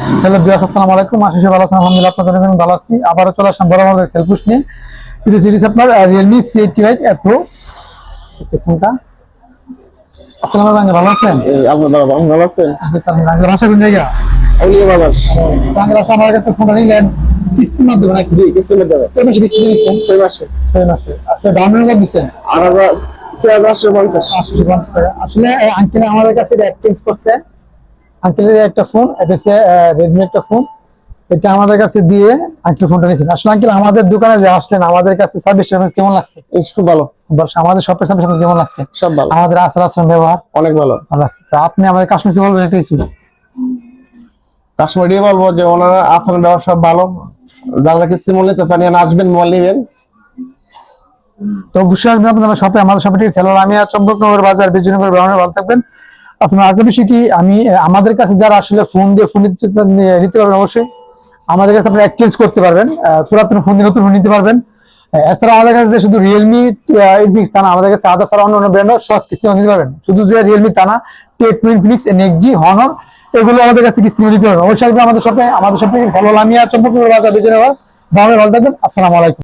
Hello বিয়াস, আসসালামু আলাইকুম। আশিস ভালো আছেন? আলহামদুলিল্লাহ, আপনাদের জন্য ভালো আছি। আবারও চলে আসলাম বড় আমাদের সেলফুশ নিয়ে। এটা সিরিজ আপনার Realme C85 Pro ফোনটা। আসসালামু আলাইকুম, ভালো আছেন? আপনার দাদা ভালো আছেন? ভাষা কোন জায়গা? আউলিয়া বাজার। আমার কাছে ফোনটা নিলেন কিস্তির মাধ্যমে নাকি? জি, কিস্তির মাধ্যমে। কয় মাসে কিস্তি দিয়েছেন? 6 মাসে। 6 মাসে। আসলে দাম কত দিচ্ছেন? 8,850। 850 টাকা। আসলে আঙ্কেল আমাদের কাছে এক্সচেঞ্জ করছে। আঙ্কেলের একটা ফোন, এটা হচ্ছে রেডমি একটা ফোন। এটা আমাদের কাছে দিয়ে আঙ্কেল ফোনটা নিয়েছেন। আসলে আঙ্কেল আমাদের দোকানে যে আসলেন, আমাদের কাছে সার্ভিস কেমন লাগছে? খুব ভালো। আমাদের শপের সার্ভিস কেমন লাগছে? সব ভালো। আমাদের আচার আচরণ ব্যবহার অনেক ভালো। ভালো লাগছে। তো আপনি আমাদের কাস্টমার বলবেন একটা কিছু? কাস্টমারই বলবো যে ওনারা আচরণ ব্যবহার সব ভালো। যারা কিস্তি মূল্য নিতে চান আসবেন, মোবাইল নেবেন। তো অবশ্যই আসবেন আপনাদের শপে। আমাদের শপে ঠিক ছিল আমি আর চম্পকনগর বাজার বিজয়নগর ব্রাউনে। ভালো থাকবেন। আসলে আরেকটা বিষয় কি, আমি আমাদের কাছে যারা আসলে ফোন দিয়ে ফোন নিতে পারবেন, অবশ্যই আমাদের কাছে আপনি এক্সচেঞ্জ করতে পারবেন। পুরাতন ফোন দিয়ে নতুন ফোন নিতে পারবেন। এছাড়া আমাদের কাছে যে শুধু রিয়েলমি ইনফিনিক্স তা না, আমাদের কাছে আদার ছাড়া অন্য ব্র্যান্ডও সহজ কিস্তি নিতে পারবেন। শুধু যে রিয়েলমি তা না, টেকনো, ইনফিনিক্স, নেক্সজি, হনর এগুলো আমাদের কাছে কিস্তি নিতে পারবেন। অবশ্যই আমাদের শপে। আমাদের শপে ভালো। আমি আর চম্পকনগর বাজার বিজয়নগর ব্রাউনে। ভালো থাকবেন। আসসালামু আলাইকুম।